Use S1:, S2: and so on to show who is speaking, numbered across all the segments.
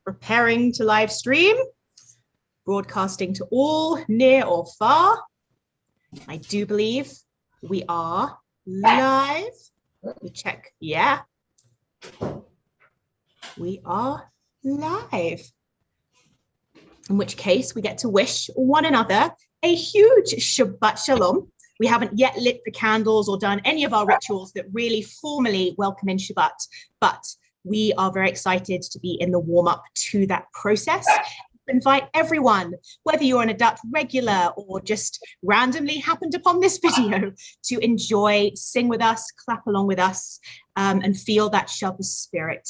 S1: Preparing to live stream, broadcasting to all near or far. I do believe we are live. Let me check. Yeah, we are live. In which case we get to wish one another a huge Shabbat Shalom. We haven't yet lit the candles or done any of our rituals that really formally welcome in Shabbat, but we are very excited to be in the warm-up to that process. Invite everyone, whether you're an Adat regular or just randomly happened upon this video, to enjoy, sing with us, clap along with us, and feel that Shabbos spirit.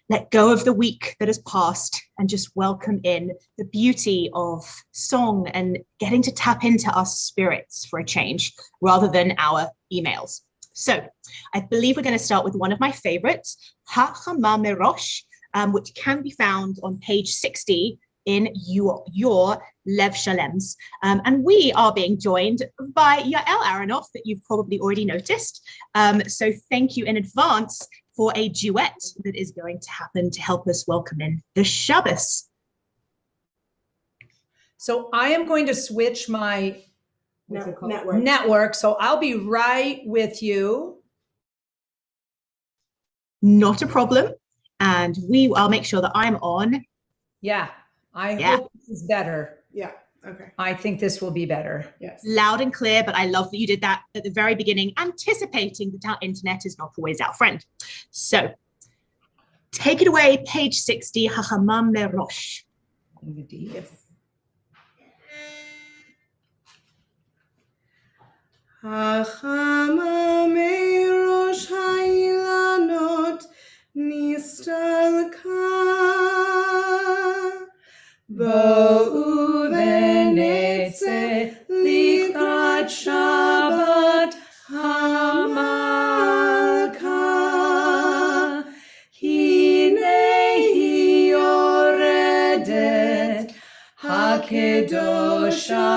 S1: Let go of the week that has passed and just welcome in the beauty of song and getting to tap into our spirits for a change rather than our emails. So I believe we're going to start with one of my favorites, Ha-Chama Merosh, which can be found on page 60 in your Lev Shalems. And we are being joined by Yael Aronoff, that you've probably already noticed. So thank you in advance for a duet that is going to happen to help us welcome in the Shabbos.
S2: So I am going to switch my
S3: network.
S2: So I'll be right with you.
S1: Not a problem. And I'll make sure that I'm on.
S2: Yeah, I hope this is better.
S3: Yeah, okay.
S2: I think this will be better.
S3: Yes.
S1: Loud and clear, but I love that you did that at the very beginning, anticipating that our internet is not always our friend. So take it away, page 60, Ha-Chama Merosh.
S3: Yes. Ha-Chama Merosh Ha'ilanot Nistalka Bo'u v'netzeh likrat Shabbat HaMalka Hinei yoredet HaKedosha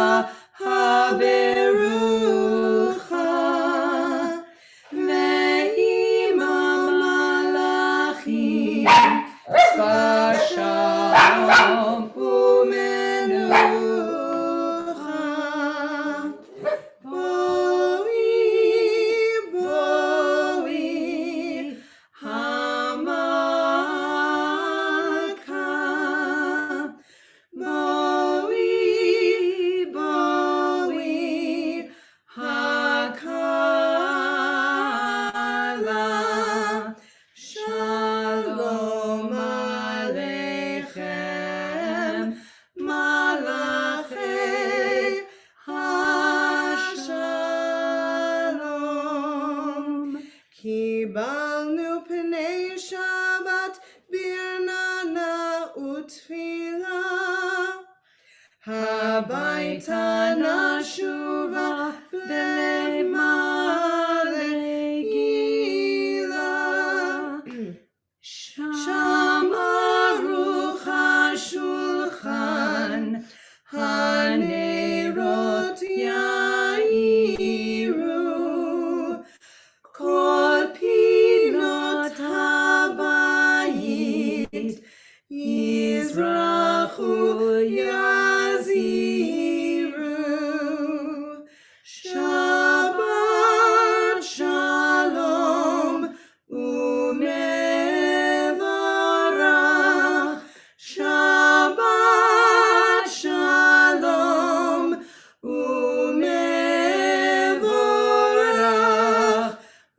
S3: HaBerucha Ve'im HaMalachim Shalom u'menucha Boi Hamalka Boi Hakala Shalom Aleichem Malachei HaShalom Kibalnu Pnei Shabbat Birnana Utfilah Habayta Nashuva Belev Malei Gila Sham Aruch HaShulchan Hanerot Yairu Kol Pinot Habayit Yizrachu Yaziru Shabbat Shalom Umevarach Shabbat Shalom Umevarach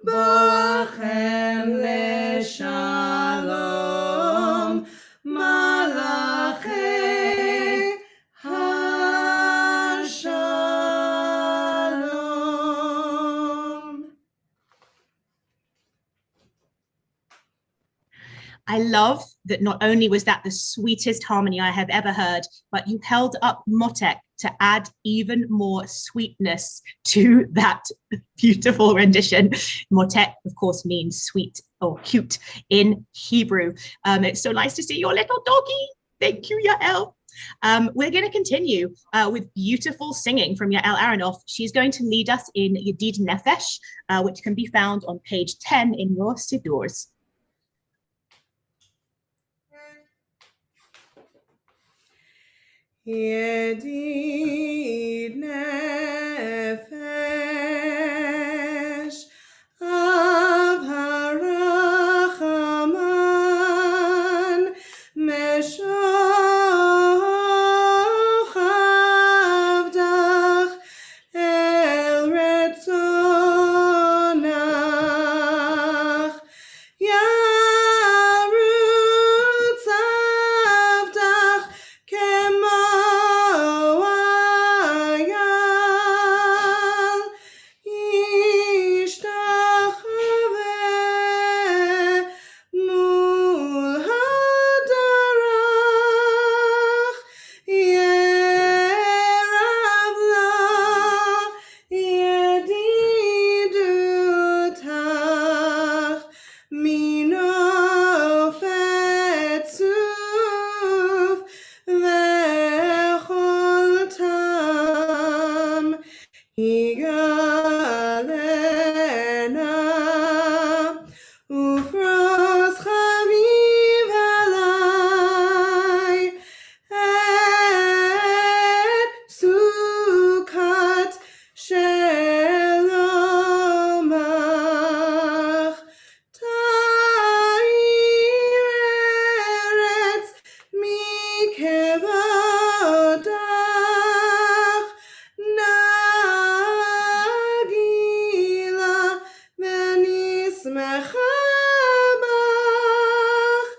S3: Boachem Leshalom Malachei HaShalom.
S1: I love that not only was that the sweetest harmony I have ever heard, but you held up Motek to add even more sweetness to that beautiful rendition. Motek, of course, means sweet or cute in Hebrew. It's so nice to see your little doggy. Thank you, Yael. We're going to continue with beautiful singing from Yael Aronoff. She's going to lead us in Yedid Nefesh, which can be found on page 10 in your Sidurs.
S3: ידיד נפש, אב הרחמן, משוך עבדך אל רצונך, ירוץ עבדך כמו אייל, ישתחווה מול הדרך, ירב לו ידידותך, מנופת צוף וכל טעם, יגלנה ופרוס חביב עלי את סוכת שלומך, תאיר ארץ מכבודך, נגילה ונשמחה בך,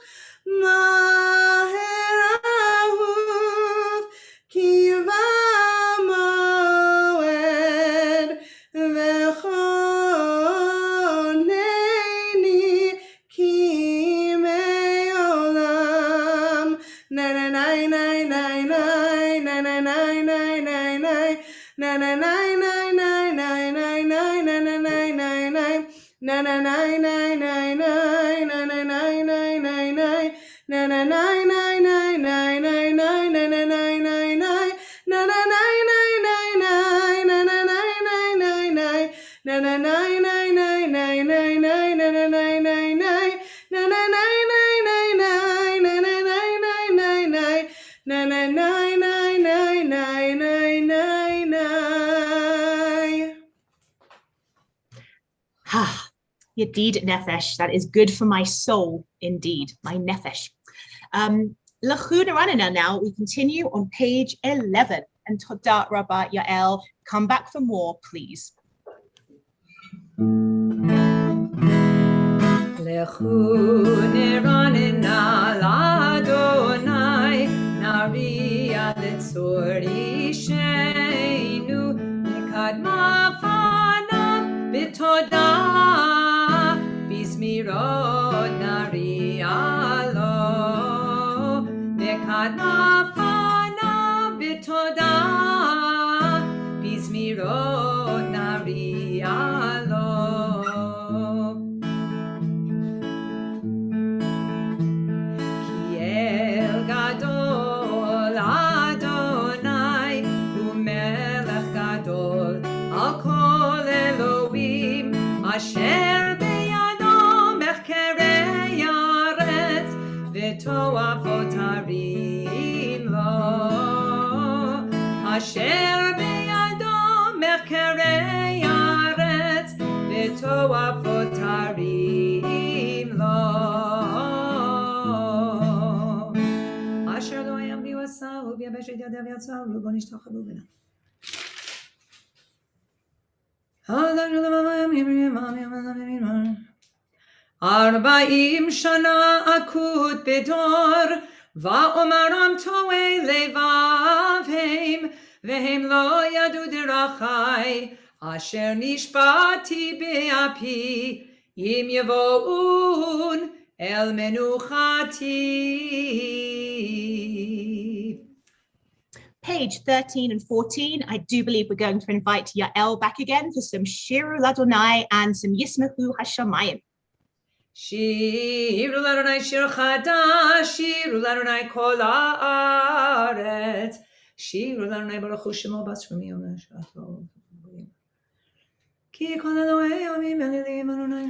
S3: מהר אהוב כי במועד, וכונני כי מעולם. ניי ניי ניי ניי ניי ניי ניי ניי ניי ניי ניי ניי ניי ניי ניי ניי
S1: Yedid nefesh, that is good for my soul indeed, my nefesh. Lachuna Ranana now, we continue on page 11. And Toda Rabba Yael, come back for more, please.
S2: Lechune ranena l'Adonai, naria letzor isheinu, nekadma fanav b'toda, bismirot naria lo, nekadma fanav b'toda, bismirot naria lo. Gadol Adonai umelech gadol al kol Elohim asher beyado mechkerei haaretz v'toavot harim lo, asher beyado mechkerei haaretz v'toavot harim lo. אשר לא יביאו עשה וביבש את ידיו יצר ובו נשתחוו בנה. ארבעים שנה אקוט בדור, ואומרם טועי לבבהם, והם לא ידעו דרכי, אשר נשבעתי באפי, אם יבואון El menuchati.
S1: Page 13 and 14. I do believe we're going to invite Yael back again for some Shiru Ladonai and some Yismachu Hashamayim.
S2: Shiru Ladonai shir chadash, Shiru Ladonai kol haaretz, Shiru Ladonai baruch hu shemo basrumi yom hashato. Ki kol Elohei amim elilim Adonai.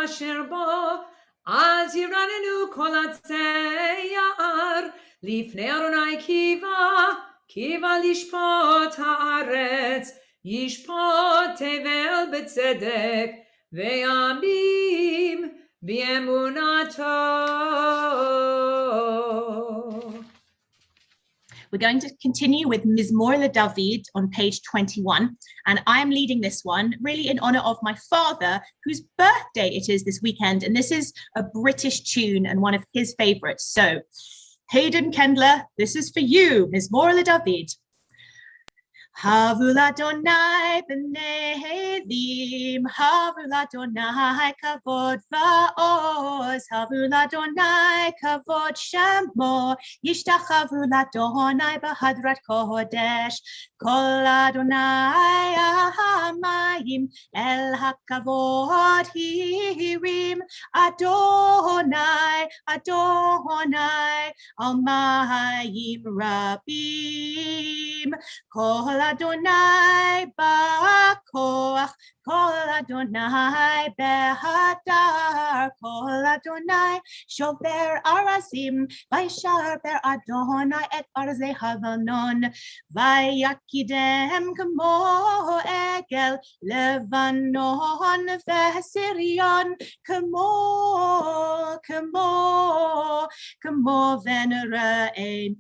S2: אשר בו, אז ירננו כל עצי יער, לפני אדוני קיווה לשפוט הארץ, ישפוט תבל בצדק, וימים באמונתו.
S1: We're going to continue with Mizmor LeDavid on page 21, and I'm leading this one really in honor of my father, whose birthday it is this weekend, and this is a British tune and one of his favorites. So, Hayden Kendler, this is for you, Mizmor LeDavid. Havu l'Adonai b'nei Elim, havu l'Adonai kavod va'oz, havu l'Adonai kavod shemo, yishtachavu l'Adonai b'hadrat kodesh, kol Adonai hamayim, el hakavod hirim, Adonai, Adonai, al mayim rabim, kol Adonai ba'koach, kol Adonai behadar, kol Adonai shover arazim, vayshar ber Adonai et arzei Havanon, vayakidem kamo egel Levanon v'Sirion, kamo v'neraim.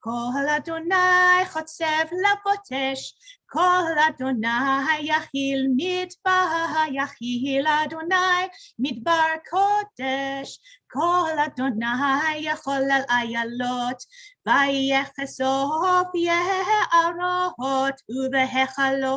S1: Kol Adonai chotzev lavotesh, kol Adonai yachil midbar, yachil Adonai midbar kodesh, kol Adonai yachol al ayalot, vayechesov ye'arot, uvehechalo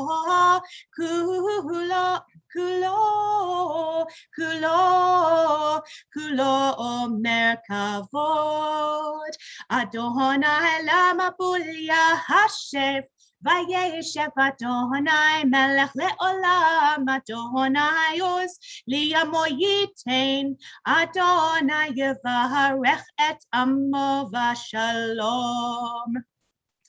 S1: kulo omer kavod. Adonai lama bulya hashev, vayeshev Adonai melech leolam, Adonai oz liyamo yitain, Adonai yevarech et amo v'shalom.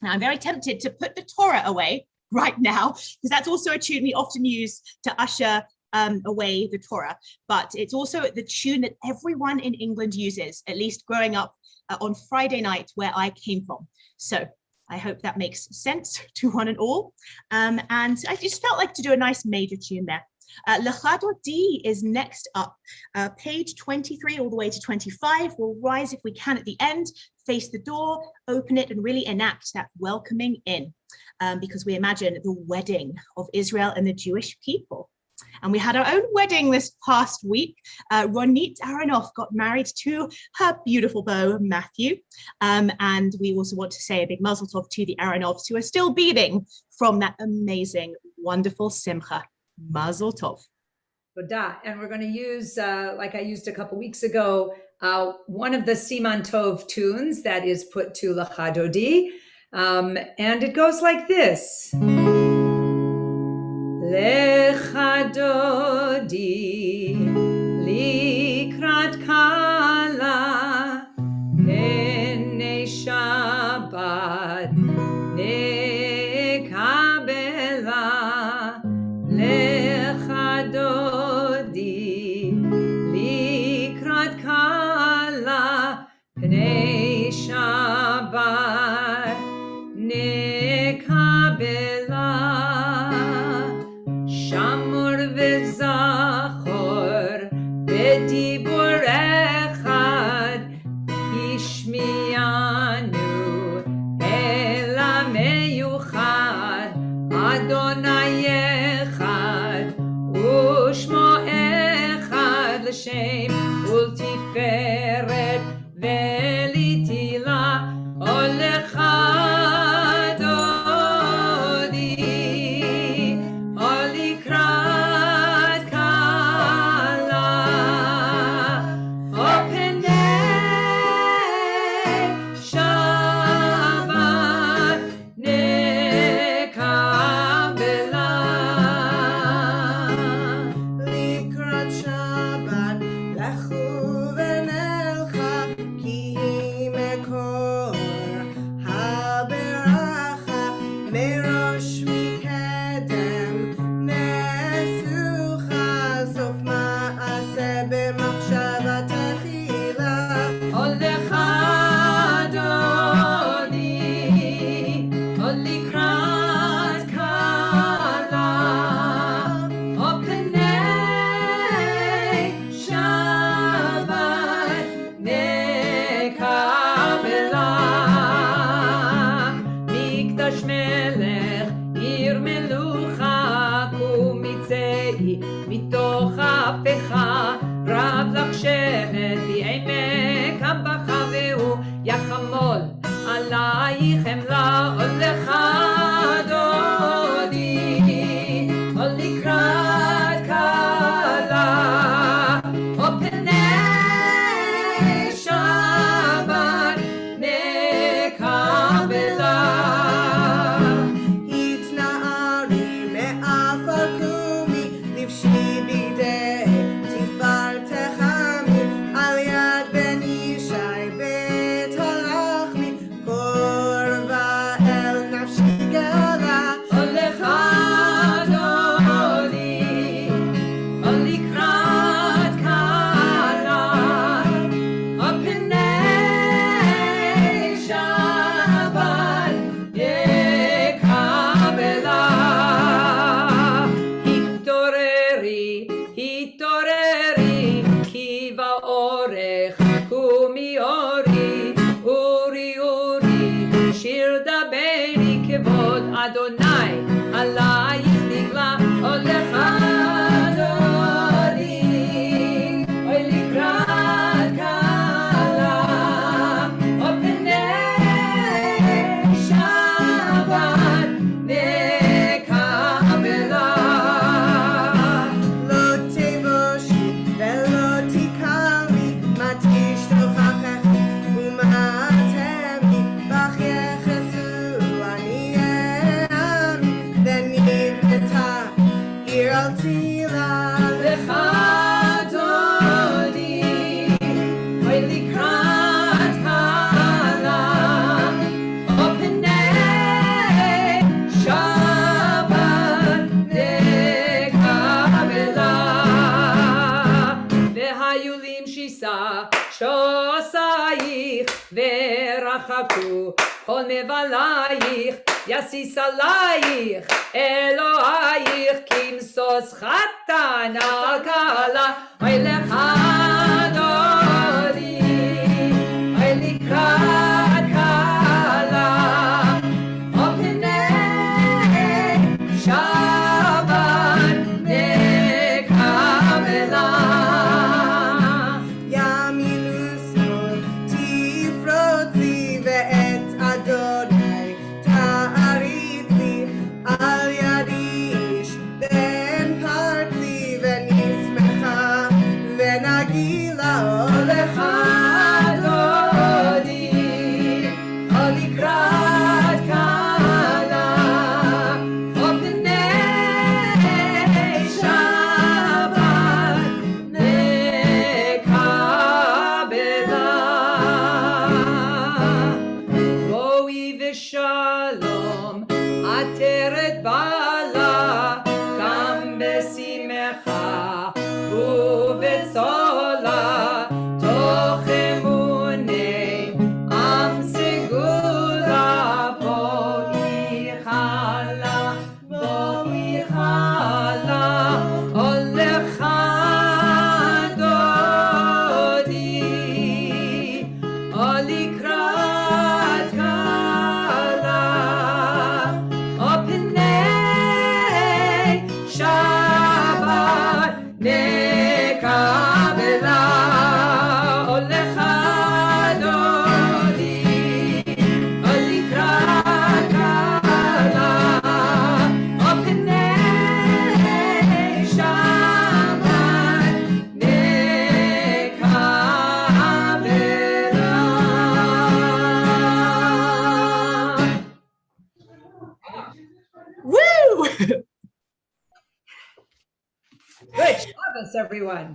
S1: Now I'm very tempted to put the Torah away right now, because that's also a tune we often use to usher away the Torah, but it's also the tune that everyone in England uses, at least growing up on Friday night where I came from. So I hope that makes sense to one and all. And I just felt like to do a nice major tune there. L'chado D is next up, page 23 all the way to 25. We'll rise if we can at the end, face the door, open it, and really enact that welcoming in, because we imagine the wedding of Israel and the Jewish people. And we had our own wedding this past week. Ronit Aronoff got married to her beautiful beau, Matthew. And we also want to say a big mazel tov to the Aronoffs, who are still beaming from that amazing, wonderful simcha. Mazel tov.
S2: And we're going to use, like I used a couple weeks ago, one of the Siman Tov tunes that is put to L'chadodi. And it goes like this. L'chadodi likrat kala pnei Shabbat nekabela l'chadodi likrat kala pnei Shabbat nekabela Shamor v'zachor b'dibur echad Ishmiyanu ela meyuchad Adonai echad Ushmo echad L'shem ultiferet ve'litila olechad odi olikrat kala openei Shabbat nekabela
S3: לקראת שבת לכו ונלכה כי מחשבה תחילה.
S2: עוד לך אדוני, עוד לקראת כלה, עוד פני שבת נקבלה. מקדש מלך, עיר מלוכה, קומי צאי מתוך ההפכה, רב לך שבט בעמק הבכה, והוא יחמול עלייך חמלה. עוד לך דודי, עוד לקראת כלה, עוד פני שבת נקבלה.
S3: התנערי מעפר קומי, לבשי בגדי תפארתך עמי, על יד בן ישי בית הלחמי, קורבה אל נפשי גלה.
S2: עוד לך אדוני, עוד לקראת כלה, עוד פני שבת יקבלה. התעוררי, התעוררי, כי באורך קומי אורי, אורי אורי, שיר דברי, כבוד אדוני עלייך נגלה. עוד לך אדוני, אוי לקראת כלה, עוד פני שבת נקבלה.
S3: לא תבושי ולא תקלי, מה תשתוכחך ומה תמי, בך יחסו עניי עמי, ונבנתה עיר אל תילה.
S2: לך דודי, אוי לקראת כלה, עוד פני שבת נקבלה. והיו למשיסה שוסייך, ורחקו כל מבלייך, יסיס עלייך אלוהייך, כמסוס חתן על כלה. אוי לך דודי, אוי לקראת כלה, עוד פני שבת נקבלה.
S3: ימינו שמאל תפרוצי, ואת אדוני תעריצי, על יד איש בן פרצי, ונשמחה ונגילה. עוד לך דודי, עוד לקראת כלה, עוד פני שבת נקבלה. בואי ושלום עטרת בעלה, גם בשמחה ובצולה, תוך אמוני עם סגולה. בואי חלה, בואי חלה, עוד לך דודי, עוד לקראת כלה, עוד פני שבת נקבלה. עוד לך דודי, עוד לקראת כלה, עוד פני שבת נקבלה.
S1: Woo!
S2: Good Shabbos, everyone.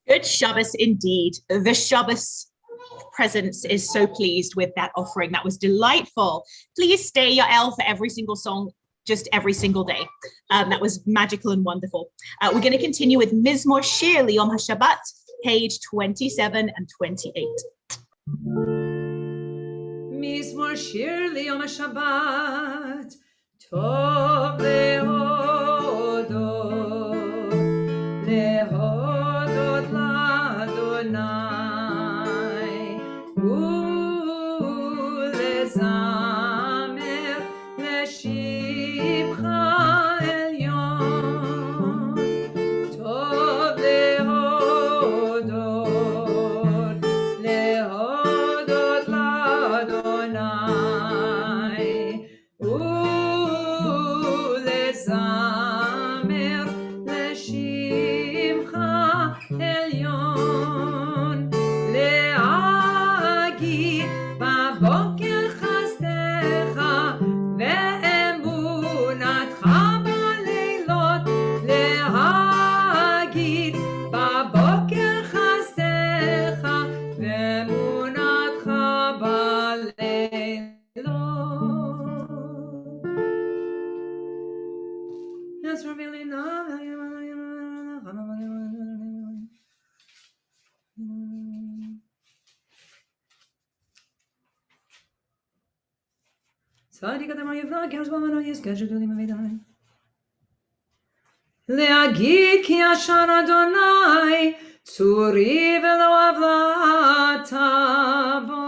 S1: Good Shabbos indeed. The Shabbos presence is so pleased with that offering. That was delightful. Please stay, Yael, for every single song just every single day. That was magical and wonderful. We're going to continue with Mizmor Shir Liyom HaShabbat, page 27 and 28.
S2: Mizmor Shir Liyom HaShabbat, Tov lehodot l'Adonai, ulezamer l'shivcha elyon. Tov lehodot l'Adonai, ulezamer l'shivcha elyon. Le'agid baboker chasdecha ve'emunatcha baleilot. Le'agid baboker chasdecha ve'emunatcha baleilot. Yes, we're really להגיד כי אשר אדוני צורי ולא עבלת בו.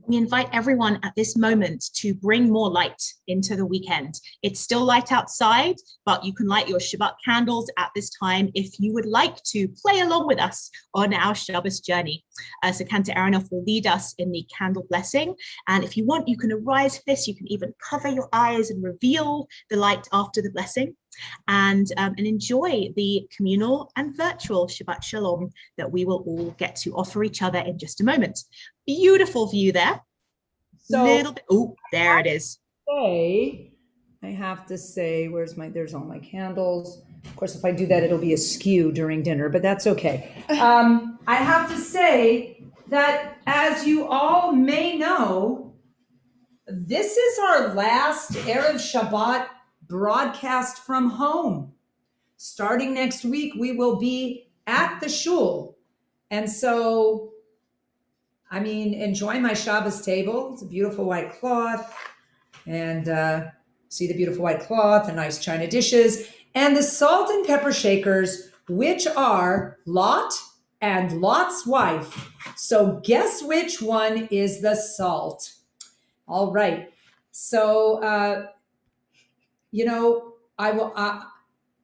S1: We invite everyone at this moment to bring more light into the weekend. It's still light outside, but you can light your Shabbat candles at this time if you would like to play along with us on our Shabbos journey. So Cantor Aronoff will lead us in the candle blessing. And if you want, you can arise for this. You can even cover your eyes and reveal the light after the blessing. And enjoy the communal and virtual Shabbat Shalom that we will all get to offer each other in just a moment. Beautiful view there.
S2: So,
S1: oh, there it is.
S2: I have to say, there's all my candles. Of course, if I do that, it'll be askew during dinner, but that's okay. I have to say that, as you all may know, this is our last Erev Shabbat broadcast from home. Starting next week, we will be at the shul. And so, enjoy my Shabbos table. It's a beautiful white cloth. And see the beautiful white cloth and nice china dishes. And the salt and pepper shakers, which are Lot and Lot's wife. So guess which one is the salt? All right. So, I will,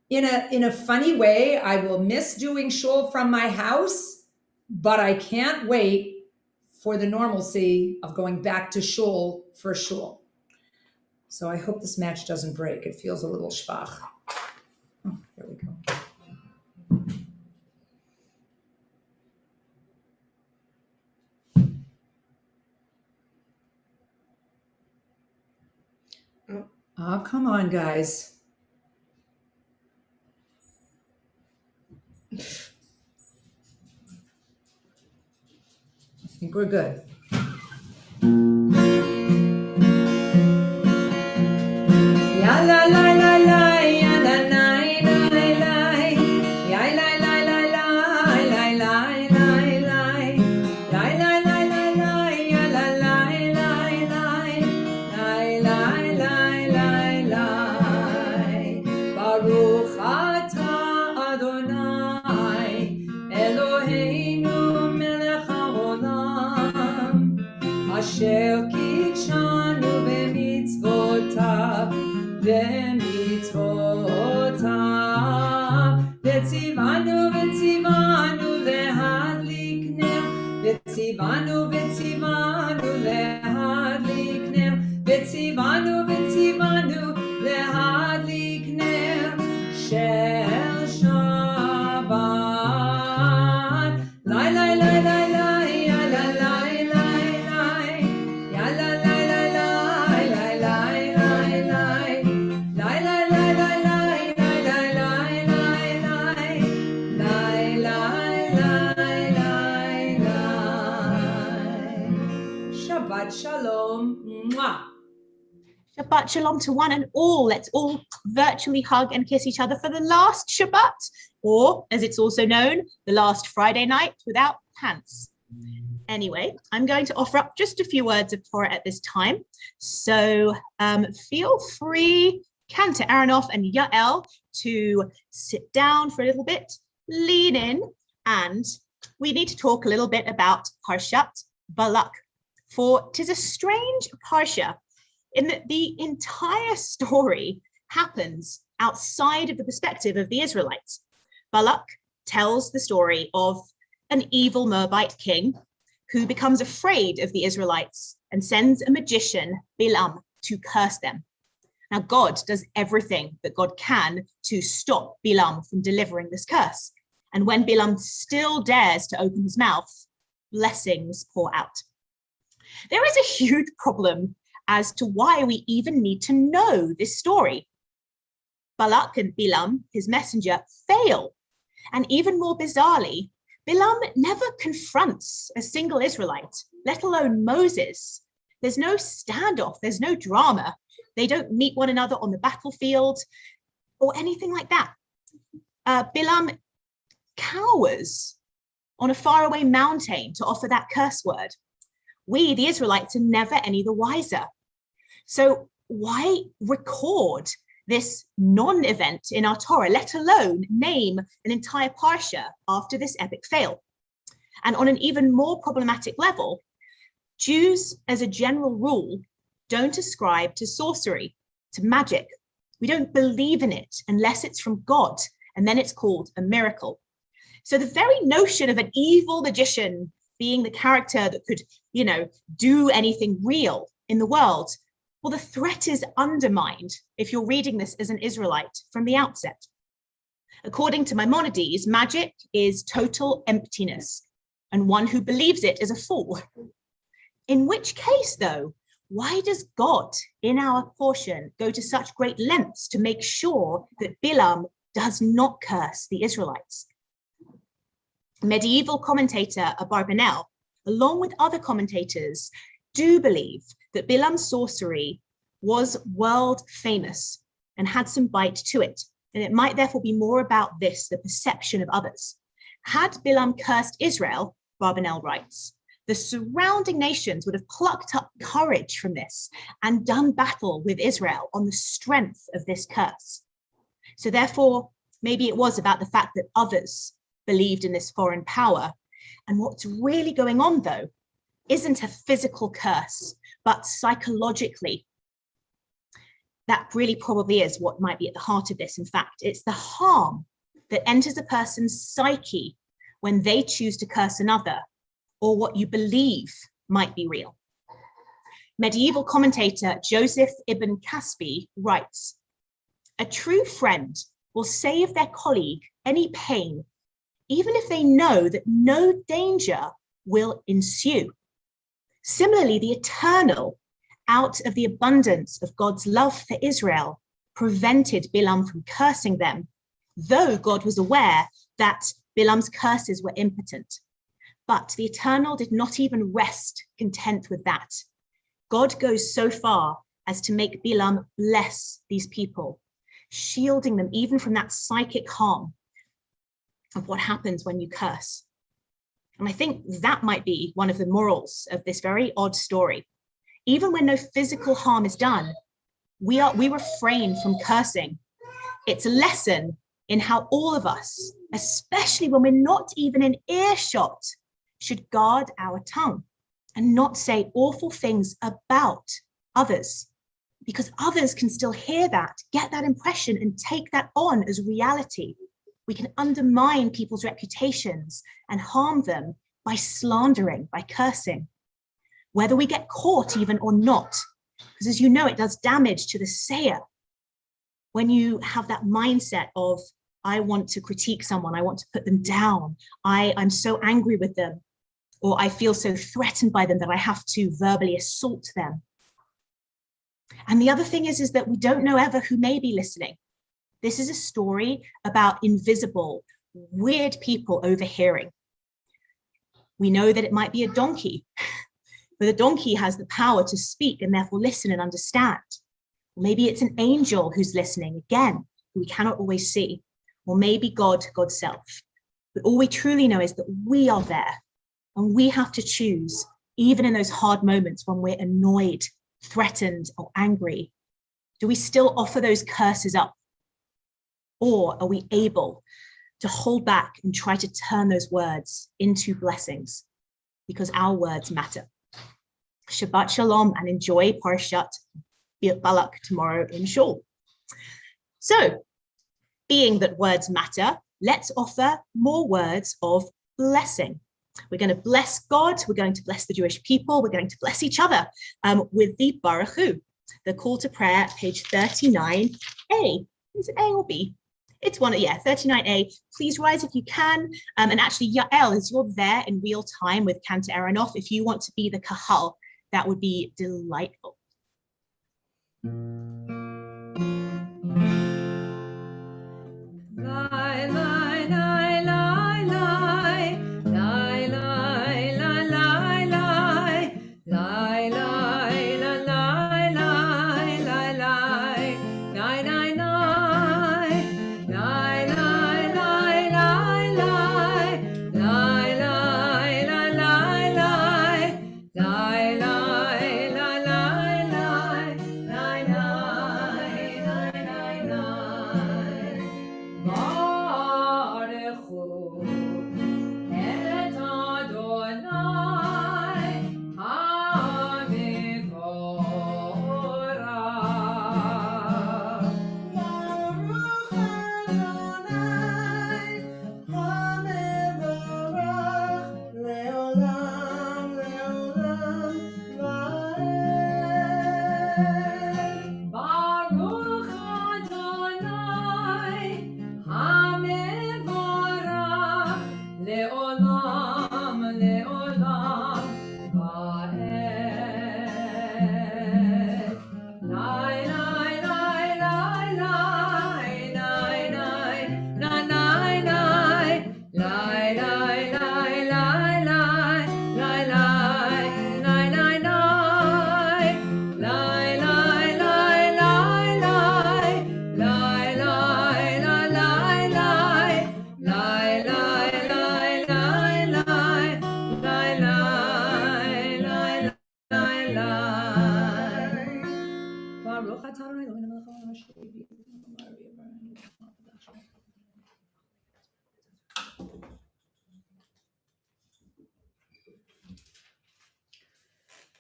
S2: in a funny way, I will miss doing shul from my house, but I can't wait for the normalcy of going back to shul for shul. So I hope this match doesn't break. It feels a little schwach. Oh, there we go. Oh, come on, guys. I think we're good. Ya la la la la, ya la la la la, ya la la la la, la la la la, la la la la la, ya la la la la, la la la la. Baruch atah Adonai Eloheinu melech haolam, asher kitshanu b'mitzvotav v'mitzvotav, v'tzivanu lehadlik ner, v'tzivanu lehadlik ner, v'tzivanu lehadlik ner shel Shabbat. La la la la la, ya la la la la, ya la la la la, la la la la, la la la la la, la la la la la, la la
S1: Shabbat Shalom to one and all. Let's all virtually hug and kiss each other for the last Shabbat, or as it's also known, the last Friday night without pants. Anyway, I'm going to offer up just a few words of Torah at this time. So feel free, Kanta, Aronoff, and Yael, to sit down for a little bit, lean in, and we need to talk a little bit about Parshat Balak. For 'tis a strange Parsha in that the entire story happens outside of the perspective of the Israelites. Balak tells the story of an evil Moabite king who becomes afraid of the Israelites and sends a magician, Bilam, to curse them. Now, God does everything that God can to stop Bilam from delivering this curse. And when Bilam still dares to open his mouth, blessings pour out. There is a huge problem as to why we even need to know this story. Balak and Bilam, his messenger, fail. And even more bizarrely, Bilam never confronts a single Israelite, let alone Moses. There's no standoff, there's no drama. They don't meet one another on the battlefield or anything like that. Bilam cowers on a faraway mountain to offer that curse word. We, the Israelites, are never any the wiser. So why record this non-event in our Torah, let alone name an entire parsha after this epic fail? And on an even more problematic level, Jews, as a general rule, don't ascribe to sorcery, to magic. We don't believe in it unless it's from God, and then it's called a miracle. So the very notion of an evil magician being the character that could, do anything real in the world, well, the threat is undermined if you're reading this as an Israelite from the outset. According to Maimonides, magic is total emptiness, and one who believes it is a fool. In which case, though, why does God in our portion go to such great lengths to make sure that Bilam does not curse the Israelites? Medieval commentator Abarbanel, along with other commentators, do believe that Bilam's sorcery was world famous and had some bite to it, and it might therefore be more about this, the perception of others. Had Bilam cursed Israel, Barbanel writes, the surrounding nations would have plucked up courage from this and done battle with Israel on the strength of this curse. So therefore, maybe it was about the fact that others believed in this foreign power. And what's really going on, though, isn't a physical curse, but psychologically. That really probably is what might be at the heart of this. In fact, it's the harm that enters a person's psyche when they choose to curse another, or what you believe might be real. Medieval commentator Joseph Ibn Caspi writes, "A true friend will save their colleague any pain, even if they know that no danger will ensue. Similarly, the Eternal, out of the abundance of God's love for Israel, prevented Bilam from cursing them, though God was aware that Bilam's curses were impotent. But the Eternal did not even rest content with that. God goes so far as to make Bilam bless these people, shielding them even from that psychic harm of what happens when you curse." And I think that might be one of the morals of this very odd story. Even when no physical harm is done, we refrain from cursing. It's a lesson in how all of us, especially when we're not even in earshot, should guard our tongue and not say awful things about others, because others can still hear that, get that impression, and take that on as reality. We can undermine people's reputations and harm them by slandering, by cursing, whether we get caught even or not, because as you know, it does damage to the sayer. When you have that mindset of, I want to critique someone, I want to put them down, I'm so angry with them, or I feel so threatened by them that I have to verbally assault them. And the other thing is that we don't know ever who may be listening. This is a story about invisible, weird people overhearing. We know that it might be a donkey, but the donkey has the power to speak and therefore listen and understand. Maybe it's an angel who's listening, again, who we cannot always see. Or maybe God's self. But all we truly know is that we are there, and we have to choose, even in those hard moments when we're annoyed, threatened, or angry. Do we still offer those curses up? Or are we able to hold back and try to turn those words into blessings? Because our words matter. Shabbat Shalom, and enjoy Parshat Balak tomorrow in Shul. So, being that words matter, let's offer more words of blessing. We're going to bless God, we're going to bless the Jewish people, we're going to bless each other with the Baruch Hu, the call to prayer, page 39a. Is it A or B? It's one, yeah, 39a. Please rise if you can. And actually, Yael, as you're there in real time with Cantor Aronoff, if you want to be the kahal, that would be delightful.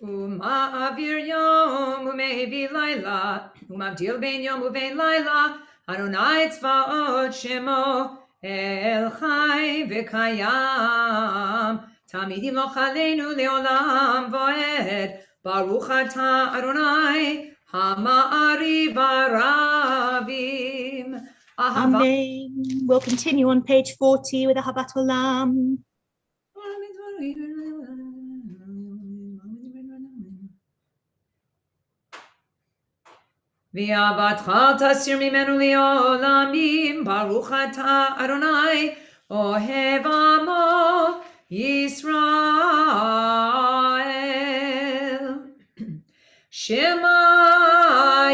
S2: Uma'avir yom u'me'evi laila umavdil ben yom u'ben laila Adonai tzvaot shemo el chai v'kayam tamidim lo chaleinu leolam va'ed Baruch ata Adonai hama'ari baravim.
S1: Amen. We'll continue on page 40 with Ahavat Olam.
S2: V'avatcha tasir mimenu li'olamim Baruch ata Adonai ohev amo Yisrael Shema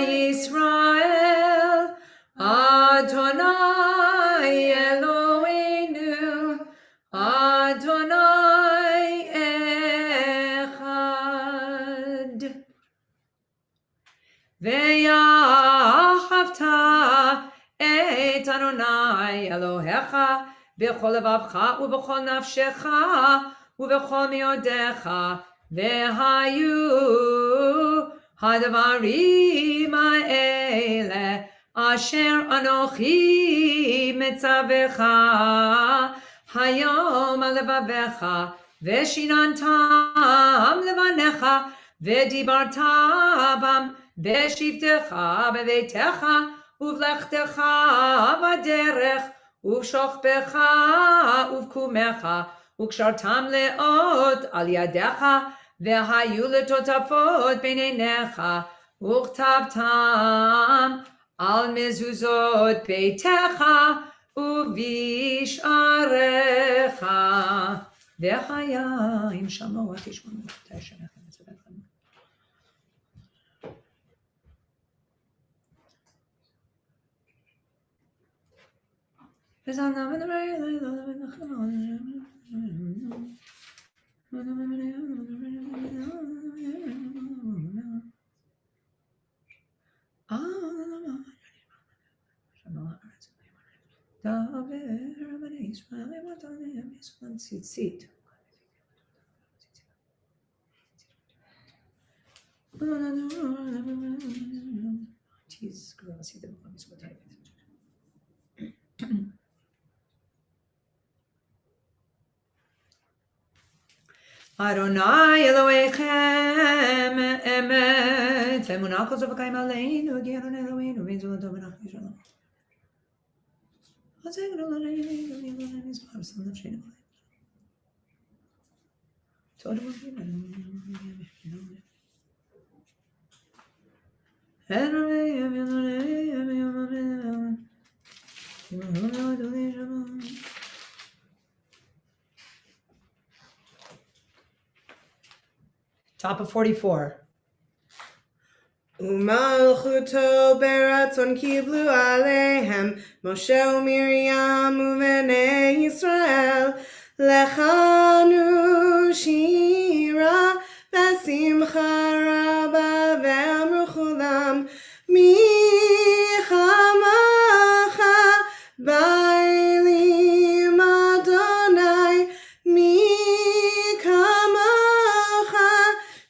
S2: Yisrael Adonai Eloheinu Adonai Echad Ve'ahavta et Adonai Elohecha b'chol levavcha u'b'chol nafshecha u'b'chol me'odecha ve'hayu hadvarim ha'ele asher anochi mitzavecha hayom al levavecha ve'shinantam levanecha ve'dibarta bam Beshivtecha beveitecha uvlechtecha baderech uvshochbecha uvkumecha ukshartam leot al yadecha vehayu letotafot beinenecha uchtavtam al mezuzot beitecha uvisharecha vechaya im shamoach ishmonu teshenechem. Adonai Elohechem emet ve'emunah kol zevakayim aleinu ki Adonai Eloheinu v'yin zulato v'nachmi shalom. Top of 44.
S3: Umalchuto beratzon kiblu alehem Moshe u'Miriam u'venei Yisrael lechanu shira besimcha rabba ve'amru chulam mi chamacha ba'elim Adonai mi kamacha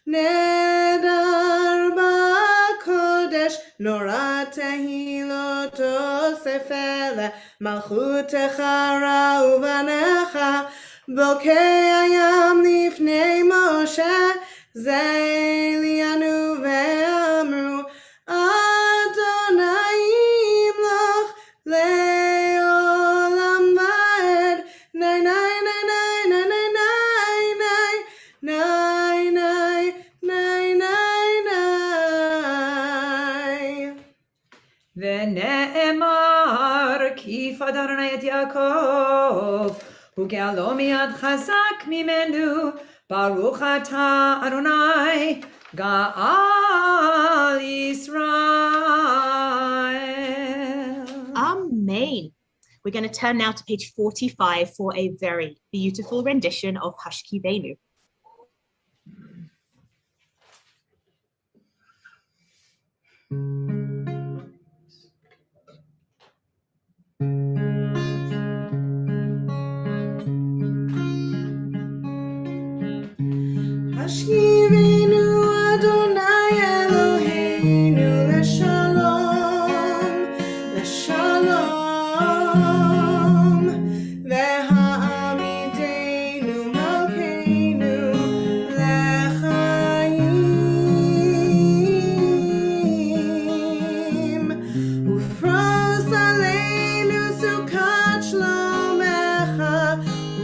S3: nedar ba'kodesh nora tehiloto sefele malchutecha ra'uvanecha bokei ayam lifnei Moshe ze'elianu ve'amru Adonai imloch le'olam va'ed nay nay nay nay nay nay nay nay nay nay nay nay.
S2: ונאמר כי יפד אדוני את יעקב וגאלו מיד חזק ממנו ברוך אתה אדוני גאל ישראל.
S1: Amen. We're going to turn now to page 45 for a very beautiful rendition of Hashkivenu.
S3: Hashkivenu Adonai Eloheinu leshalom, leshalom. Ve'ha'amidenu malkeinu lechaim. Ufros aleinu sukat shlomecha,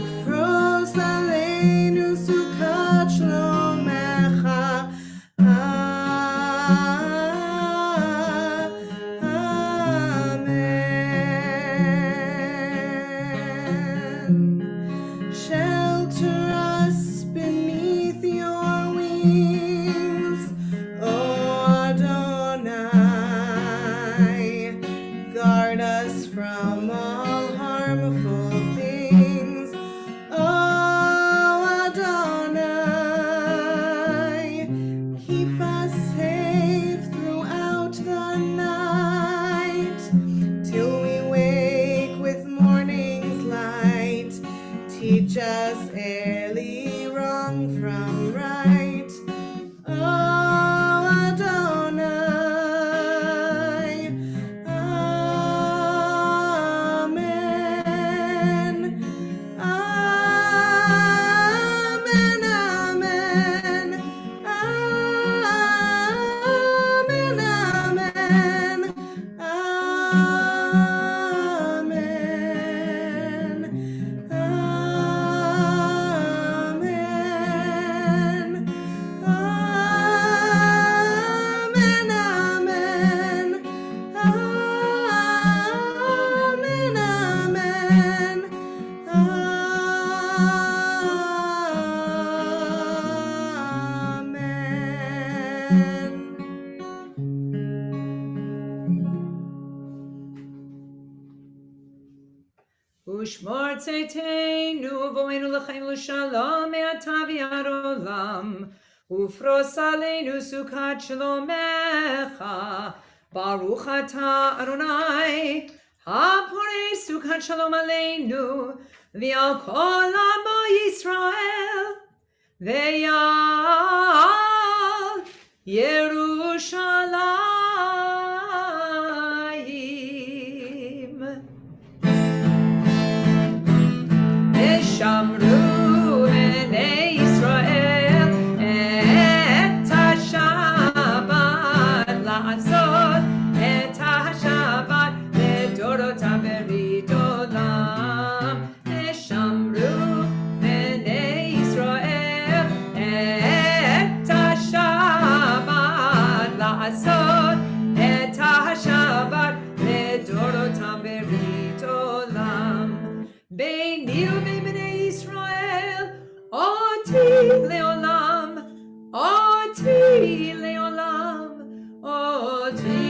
S3: ufros aleinu sukat shlomecha. Amen. Shelter us beneath your wings, O Adonai. Guard us from all harmful things, O Adonai. Keep us safe throughout the night, till we wake with morning's light. Teach us early wrong from right, O Adonai. Amen. Amen. Amen. Amen. Amen. Amen.
S2: Artzeteinu voenu l'chaim l'shalom me'ata v'ad olam. Ufros aleinu sukat shalomecha. Baruch ata Adonai. Hapore sukat shalom aleinu. V'al kol amo Yisrael. Ve'al Yerushalayim. Shamru bnei Yisrael et ha-Shabbat la'asot et ha-Shabbat ledorotam berit olam. Shamru bnei Yisrael et ha-Shabbat la'asot et ha-Shabbat ledorotam berit olam. Beini u'bnei Yisrael, oti leolam, oti leolam, oti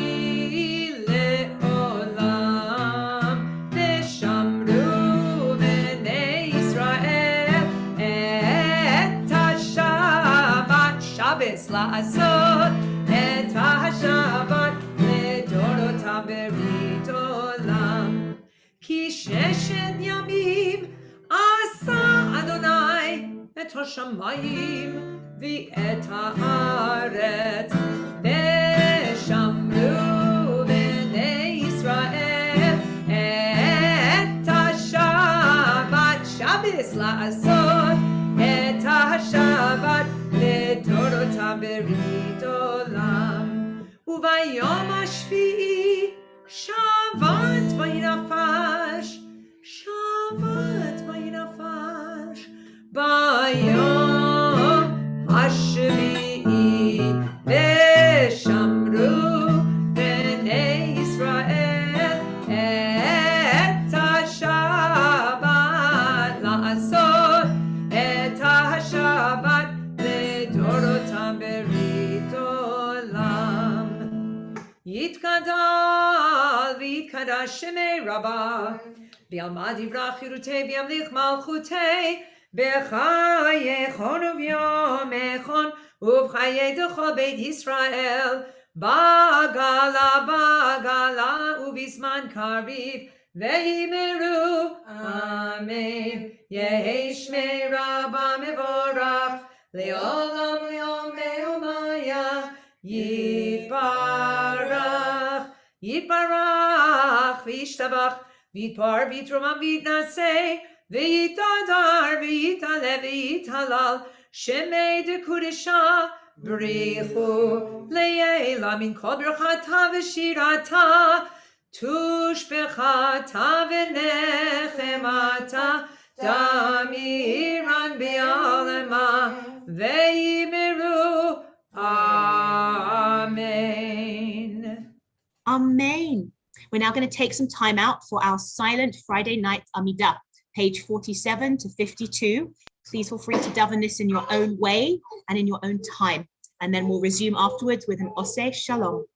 S2: leolam. V'shamru bnei Yisrael et ha-Shabbat, Shabbos la'asot, et ha-Shabbat ledorotam berit olam. Ki sheshet yamim asa Adonai et hashamayim v'et haaretz. V'shamru bnei Yisrael et ha-Shabbat, Shabbos la'asot, et ha-Shabbat ledorotam berit olam. Uvayom hashvi'i Shavat vayinafash, Shavat vayinafash, bayom hashvi'i, v'shamru bnei Yisrael et ha-Shabbat la'asot, et ha-Shabbat ledorotam berit olam. Yitkadal v'yitkadash shemei Rabbah v'yalmad yivrach yirutei v'yamlich malchutei b'chayechon u'v'yomechon uv'chayei beit Yisrael ba'gala u'v'zman kariv ve'yimeru Amen. Yehi shmei Rabbah mevorach le'olam le'omaya Yitbarach, Yitbarach, V'yishtabach, V'yitbar, V'yitromam, V'yitnaseh, V'yitadar, V'yitalev, V'yithalal, Shemei deKudesha, B'richu, Le'ela, Min kol berchata v'shirata, Tushbechata v'nechemata, Damiran b'alema, Ve'yimeru, Amen.
S1: Amen. We're now going to take some time out for our silent Friday night Amidah, page 47 to 52. Please feel free to daven this in your own way and in your own time. And then we'll resume afterwards with an Oseh Shalom.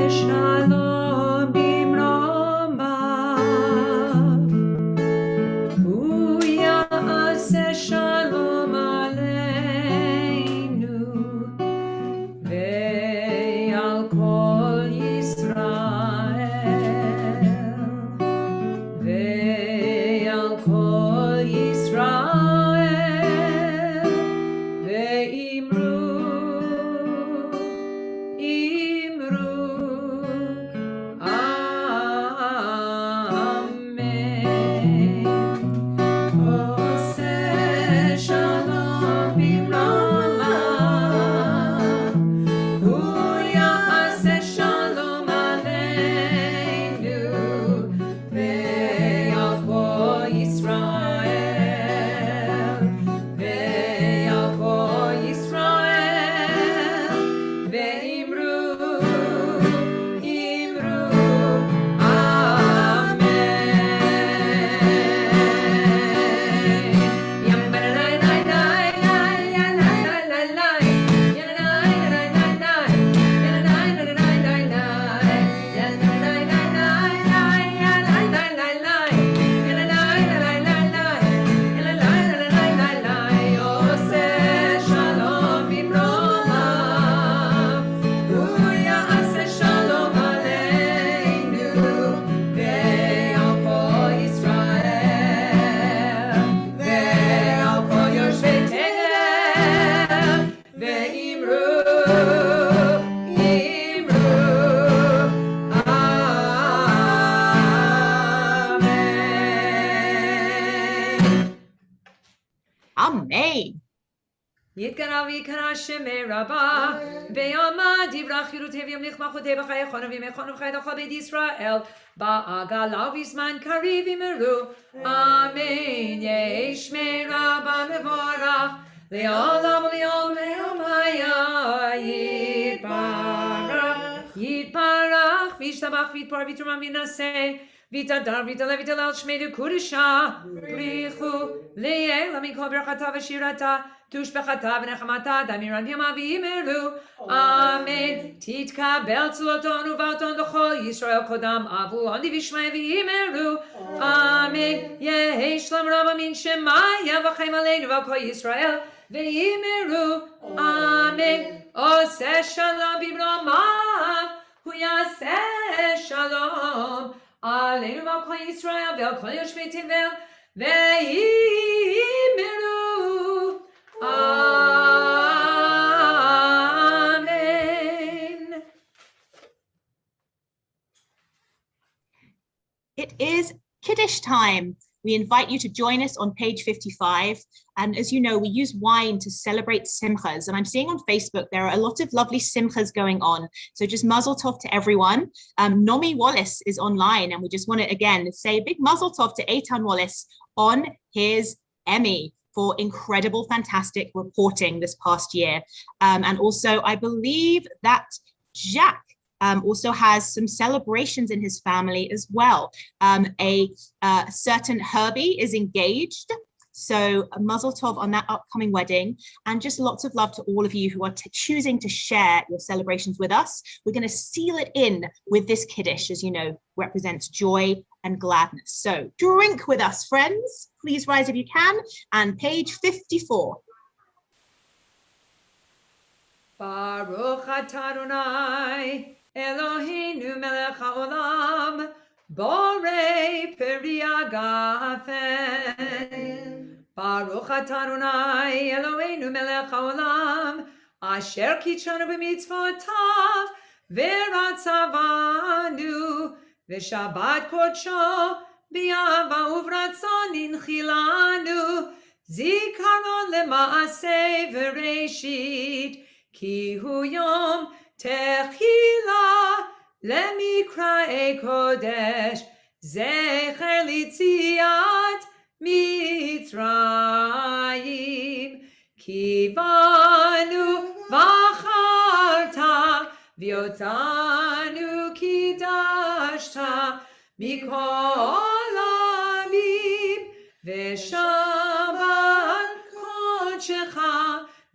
S2: Shalom bimromav, hu ya'aseh shalom aleinu, ve'al kol Yisrael, ve'al kol Yisrael, ve'imru
S1: Amen.
S2: יתקרא ויקרא שמי רבה, ביומא דברה חירותי וימליך מלכותי בחייכון וימיכון ובחייתך בית ישראל, בעגלה ובזמן קריב יאמרו, אמן. יהי שמי רבה מבורך, לעולם ולעולם לעולמיה יתברך, יתברך, וישתבח ויתפאר ויתרומם וינשא, ויתהדר ויתעלה ויתהלל שמי לקודשה, בריחו לעילא מכל ברכתה ושירתה, תושבחתה ונחמתה דמירן בימה ויאמרו אמן. תתקבל צלותון ובאותון לכל ישראל קודם אבו ענדי וישמעיה ויאמרו אמן. יהי שלום רב מן שמיה וחיים עלינו ועל כל ישראל ויאמרו אמן. עושה שלום במרומיו, הוא יעשה שלום עלינו ועל כל ישראל ועל כל יושבי תבל ויאמרו Amen.
S1: It is Kiddush time. We invite you to join us on page 55. And as you know, we use wine to celebrate simchas. And I'm seeing on Facebook, there are a lot of lovely simchas going on. So just mazel tov to everyone. Nomi Wallace is online. And we just want to, again, say a big mazel tov to Eitan Wallace on his Emmy for incredible, fantastic reporting this past year. And also, I believe that Jack also has some celebrations in his family as well. A certain Herbie is engaged. So a mazel tov on that upcoming wedding, and just lots of love to all of you who are choosing to share your celebrations with us. We're going to seal it in with this Kiddush, as you know, represents joy and gladness. So drink with us, friends. Please rise if you can. And page 54.
S2: Baruch atah Adonai Eloheinu melech haolam, borei peri hagafen. Baruch atah Adonai Eloheinu melech haolam, asher kitshanu b'mitzvotav v'ratzavanu, v'shabbat kodsho b'yava uvratzon inchilanu, zikaron lema'aseh v'reishit, ki hu yom Techila lemikrae kodesh, zecher litziat Mitzrayim, kivanu vacharta, viotanu kidashta, mikol abim, veshabat kodshecha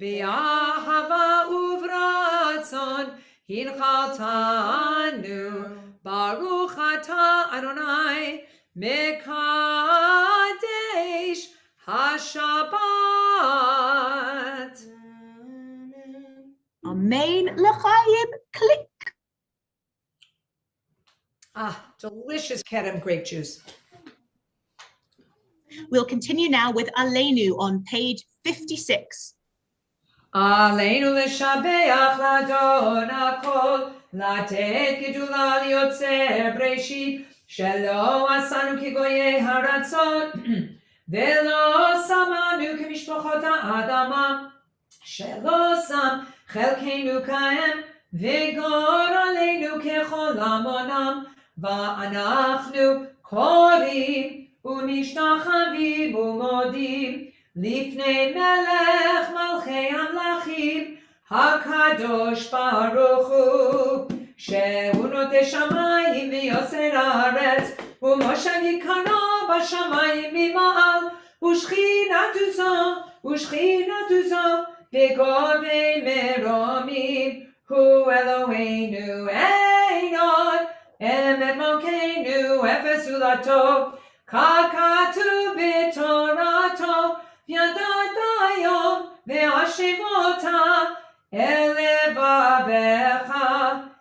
S2: B'ahava uvratzon hinchaltanu. Baruch atah Adonai mekadesh hashabbat.
S1: Amen. L'chaim. Click.
S2: Delicious Kerem grape juice.
S1: We'll continue now with Aleinu on page 56.
S2: Aleinu l'shabeach ladon hakol, latet gedula liotzer breshit, shelo asanu kigoye haratzot, velo samanu kemishpochot ha'adama, shelo sam chelkeinu kaem, vigor aleinu kechol amonam, va'anachnu korim, umishtachavim umodim, Lifnei melech malchei amlachim, hakadosh baruch hu, shehu noteh shamayim v'yoser haaretz, u'moshev yikaro b'shamayim mima'al, u'shchinatu zo b'govei meromim, hu Eloheinu ein od, emet malkeinu efes ulato, kakatu b'torato, Yadadayom ve'ashivota elevavecha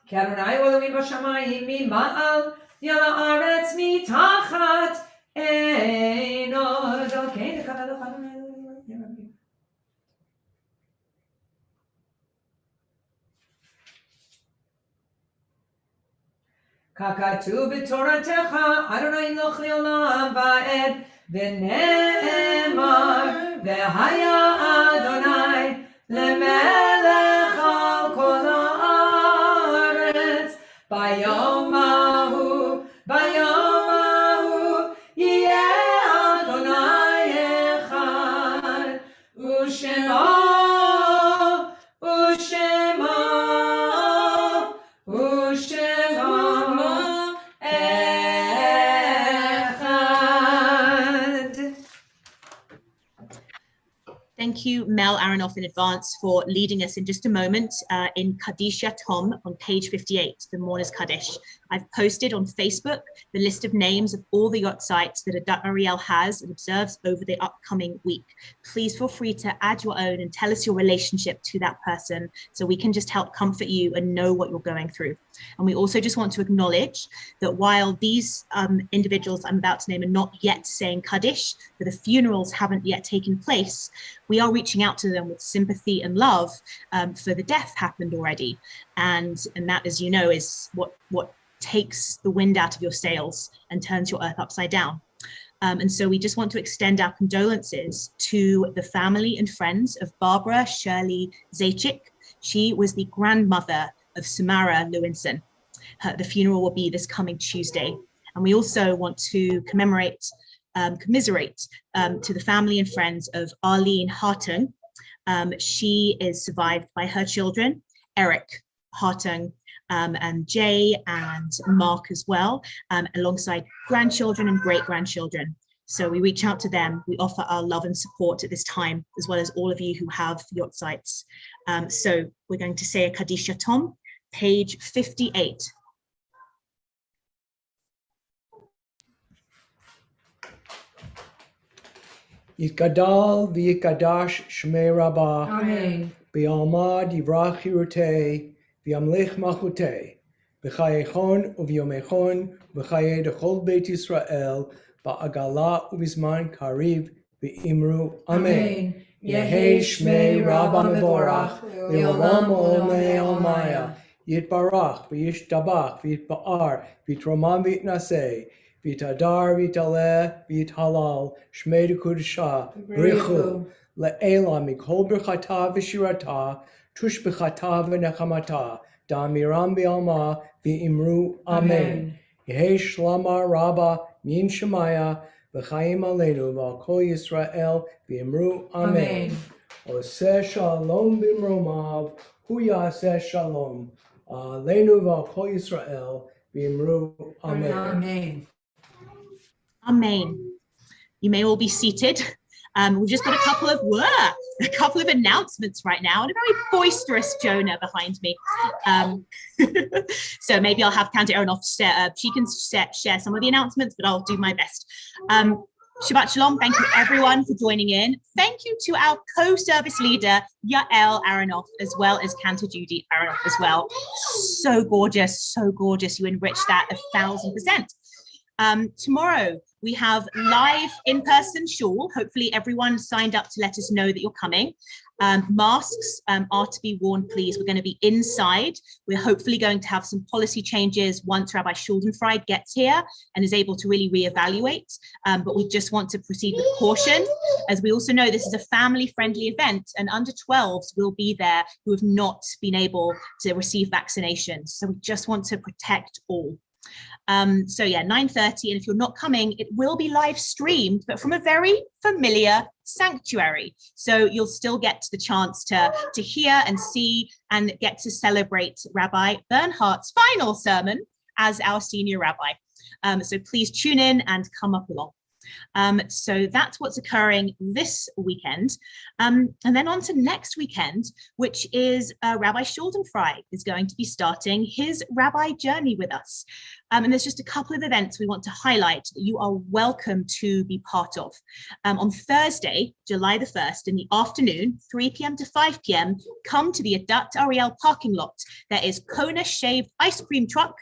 S2: ki Adonai Elohim b'shamayim mima'al yala aretz mitachat einod Elokeinu kavod Adonai. Kakatu b'toratecha Adonai loch le'olam va'ed v'ne'emar V'haya Adonai lemelech al kol haaretz bayom hahu yeh Adonai echad u'shemo
S1: Thank you, Mel Aronoff, in advance for leading us in just a moment in Kaddish Yatom on page 58, the Mourners Kaddish. I've posted on Facebook the list of names of all the yacht sites that Adat Ari El has and observes over the upcoming week. Please feel free to add your own and tell us your relationship to that person so we can just help comfort you and know what you're going through. And we also just want to acknowledge that while these individuals I'm about to name are not yet saying Kaddish, that the funerals haven't yet taken place, we are reaching out to them with sympathy and love for the death happened already. And that, as you know, is what takes the wind out of your sails and turns your earth upside down. And so we just want to extend our condolences to the family and friends of Barbara Shirley Zaychik. She was the grandmother of Samara Lewinson. The funeral will be this coming Tuesday. And we also want to commiserate to the family and friends of Arlene Hartung. She is survived by her children, Eric Hartung, and Jay and Mark as well, alongside grandchildren and great-grandchildren. So we reach out to them. We offer our love and support at this time, as well as all of you who have yacht sites. So we're going to say a Kaddish Yatom, page 58.
S4: Yitgadal v'yikadash shmei Rabbah.
S2: Amen.
S4: B'almad yivrach chirutei v'yamlech malchutei. B'chayechon u'v'yomechon v'chayei dechol Beit Yisrael ba'agala u'vizman kariv v'imru Amen. Yehei shmei Rabbah mevorach le'olam olmei almaya. Yitbarach v'yishtabach v'yitba'ar v'yitromam v'yitnaseh. V'yitadar v'yitaleh v'yithalal shmei dekudesha brichu le'ela mikol birchata v'shirata tush b'chata v'nechamata da'amiram b'alma v'imru Amen. Yehei shlama Rabbah min shemaya v'chaim aleinu v'al kol Yisrael v'imru Amen. Oseh shalom b'imromav hu yaseh shalom aleinu v'al kol Yisrael v'imru Amen.
S2: Amen.
S1: Amen. You may all be seated. We've just got a couple of announcements right now, and a very boisterous Jonah behind me. So maybe I'll have Cantor Aronoff share. She can share some of the announcements, but I'll do my best. Shabbat Shalom. Thank you everyone for joining in. Thank you to our co-service leader, Yael Aronoff, as well as Cantor Judy Aronoff as well. So gorgeous, so gorgeous. You enriched that 1,000%. Tomorrow, we have live in-person shul. Hopefully everyone signed up to let us know that you're coming. Masks are to be worn, please. We're going to be inside. We're hopefully going to have some policy changes once Rabbi Schuldenfrei gets here and is able to really reevaluate. But we just want to proceed with caution. As we also know, this is a family-friendly event, and under 12s will be there who have not been able to receive vaccinations. So we just want to protect all. So yeah, 9:30, and if you're not coming, it will be live streamed, but from a very familiar sanctuary. So you'll still get the chance to hear and see and get to celebrate Rabbi Bernhardt's final sermon as our senior rabbi. So please tune in and come up along. So that's what's occurring this weekend. And then on to next weekend, which is Rabbi Schuldenfrei is going to be starting his rabbi journey with us. And there's just a couple of events we want to highlight that you are welcome to be part of. On Thursday, July the 1st, in the afternoon, 3 p.m. to 5 p.m., come to the Adat Ari El parking lot. There is Kona shaved ice cream truck,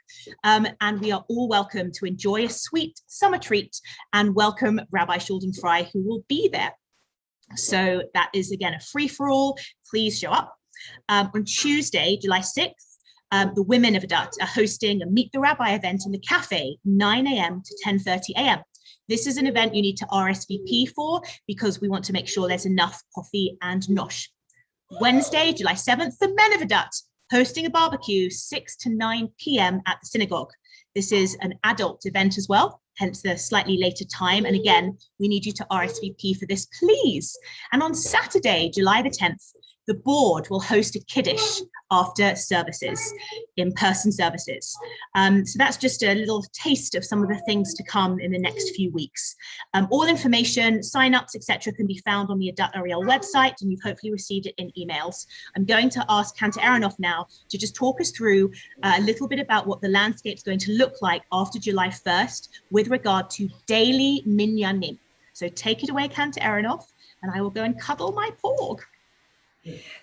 S1: and we are all welcome to enjoy a sweet summer treat and welcome Rabbi Schuldenfrei, who will be there. So that is, again, a free-for-all. Please show up. On Tuesday, July 6th, the women of Adat are hosting a Meet the Rabbi event in the cafe, 9 a.m. to 10:30 a.m. This is an event you need to RSVP for because we want to make sure there's enough coffee and nosh. Wednesday, July 7th, the men of Adat hosting a barbecue, 6 to 9 p.m. at the synagogue. This is an adult event as well, hence the slightly later time. And again, we need you to RSVP for this, please. And on Saturday, July the 10th, the board will host a Kiddush after services, in-person services. So that's just a little taste of some of the things to come in the next few weeks. All information, sign-ups, etc., can be found on the Adat Ari El website, and you've hopefully received it in emails. I'm going to ask Cantor Aronoff now to just talk us through a little bit about what the landscape is going to look like after July 1st with regard to daily minyanim. So take it away, Cantor Aronoff, and I will go and cuddle my porg.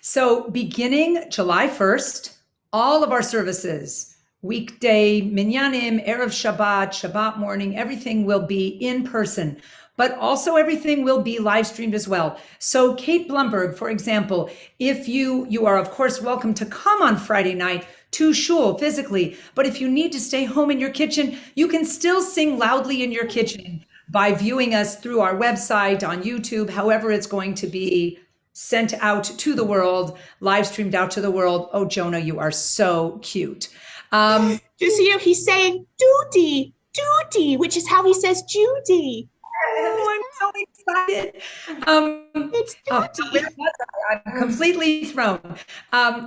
S2: So beginning July 1st, all of our services, weekday minyanim, Erev Shabbat, Shabbat morning, everything will be in person, but also everything will be live streamed as well. So Kate Blumberg, for example, if you are of course welcome to come on Friday night to shul physically, but if you need to stay home in your kitchen, you can still sing loudly in your kitchen by viewing us through our website, on YouTube, however it's going to be sent out to the world, live streamed out to the world. Oh, Jonah, you are so cute.
S1: Just so he's saying Judy, Judy, which is how he says Judy.
S2: Oh, I'm so excited.
S1: It's Judy.
S2: I'm completely thrown.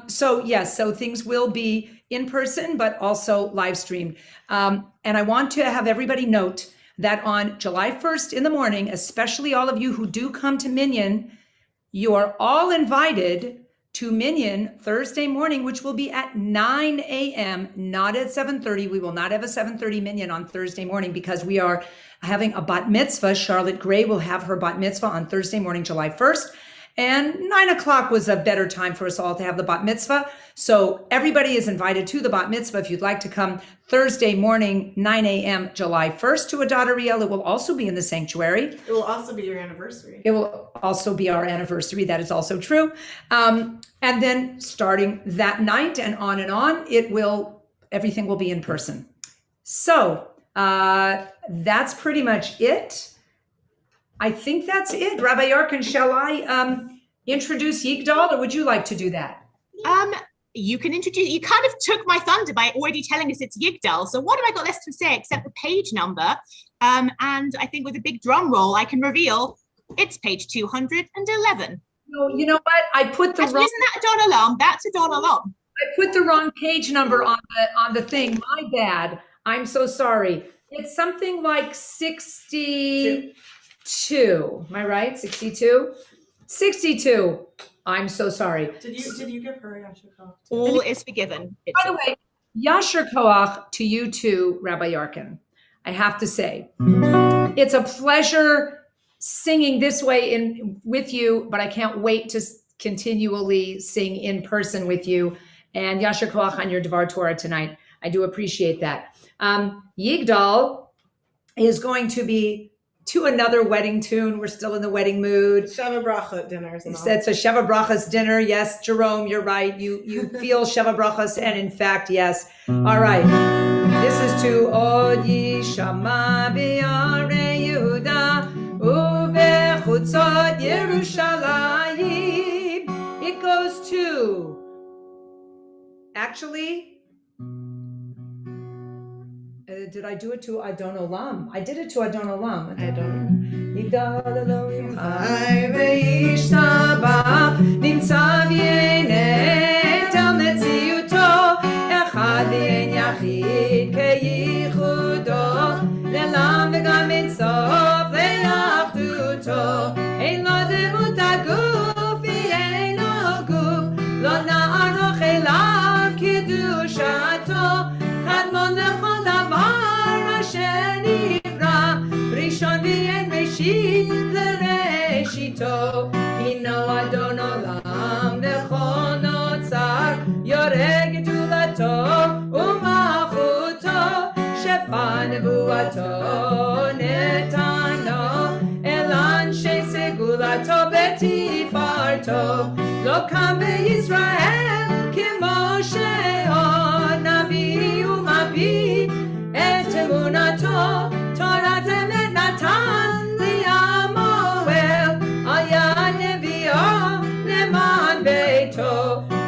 S2: So yes, so things will be in person, but also live streamed. And I want to have everybody note that on July 1st in the morning, especially all of you who do come to Minyan, you are all invited to Minyan Thursday morning, which will be at 9 a.m., not at 7:30. We will not have a 7:30 Minyan on Thursday morning because we are having a bat mitzvah. Charlotte Gray will have her bat mitzvah on Thursday morning, July 1st. And 9 o'clock was a better time for us all to have the bat mitzvah. So everybody is invited to the bat mitzvah. If you'd like to come Thursday morning, 9 a.m., July 1st to Adat Ari El, it will also be in the sanctuary.
S3: It will also be your anniversary.
S2: It will also be our anniversary. That is also true. And then starting that night and on, everything will be in person. So that's pretty much it. I think that's it. Rabbi Yarkin, shall I introduce Yigdal, or would you like to do that?
S1: You can introduce, you kind of took my thunder by already telling us it's Yigdal. So what have I got less to say except the page number? And I think with a big drum roll, I can reveal it's page 211.
S2: No, you know what? I put the wrong.
S1: Isn't that a Don Alarm? That's a Don Alarm.
S2: I put the wrong page number on the thing. My bad. I'm so sorry. It's something like 60. 62. Am I right? 62? 62. I'm so sorry.
S3: Did you give her a yasher koach?
S1: All is forgiven.
S2: By the way, Yasher Koach to you too, Rabbi Yarkin. I have to say, it's a pleasure singing this way with you, but I can't wait to continually sing in person with you. And Yasher Koach on your Devar Torah tonight. I do appreciate that. Yigdal is going to be to another wedding tune. We're still in the wedding mood.
S3: Sheva Bracha dinners.
S2: It's a Sheva Brachas dinner. Yes, Jerome, you're right. You feel Sheva Brachas, and in fact, yes. All right. This is to Od Yishama B'Yarei Yehuda U'Bechutzot Yerushalayim. It goes to, actually, did I do it to Adon Olam? I did it to Adon Olam.
S3: I don't know.
S2: Yigdal Elohim Chai ve'yishtabach Nimtzav yenet el metziuto Echad v'en yachid keyichudo Le'lam v'gam etzof le'achduto Ein lo demut haguf v'ein lo guf Lo na'aroch elav kedushato Chadmon lechol davar asher nivra Rishon v'en reshit l'reshito Hino Adon Olam v'chol notzar Yoreh gedulato u'malchuto Shefa nevuato netano El anshe segulato v'tifarto Lo kam beYisrael k'Moshe navi u'mabit et emunato Torah emet natan li'amoel al yad nevi'o leman beito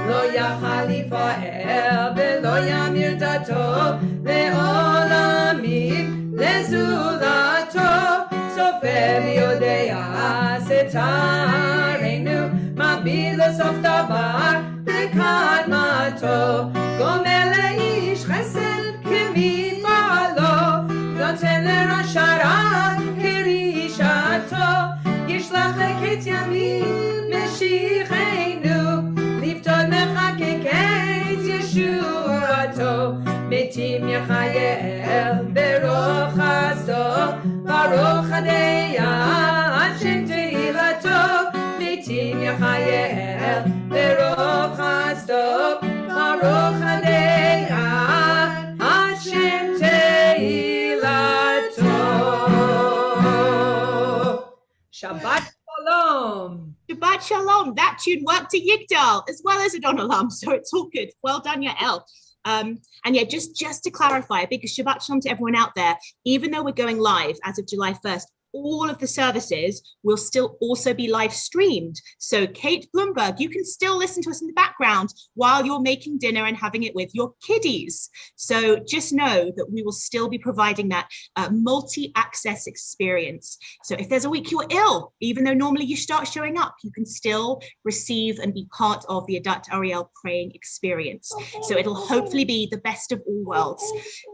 S2: Lo yachal yifa'el ve'lo yamir dato le'olamim le'zulato Sofer yodea setarenu Mabil sof davar b'kadmato Gomer le'ish chesed k'mifalo Noten le'rasharat k'rishato Yishlach leketz yamim meshichenu Liftod mechakeketz yeshuato Metim yachayel berov chasdo Baruch hadeya Hashem tehilato Metim yachayel berov chasdo Baruch hadeya Hashem tehilato Shabbat Shalom.
S1: Shabbat Shalom. That tune worked to Yigdal as well as Adon Olam, so it's all good. Well done, Yael. And yeah, just to clarify, a big Shabbat Shalom to everyone out there. Even though we're going live as of July 1st, all of the services will still also be live streamed. So Kate Bloomberg, you can still listen to us in the background while you're making dinner and having it with your kiddies. So just know that we will still be providing that multi-access experience. So if there's a week you're ill, even though normally you start showing up, you can still receive and be part of the Adat Ari El praying experience. So it'll hopefully be the best of all worlds.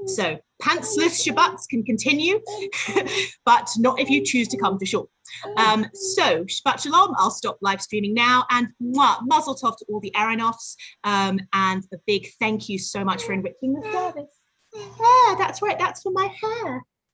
S1: So pantsless Shabbats can continue, but not if you choose to come for sure. So Shabbat Shalom, I'll stop live streaming now, and mazel tov to all the Aronoffs, and a big thank you so much for enriching the service. Yeah, that's right, that's for my hair.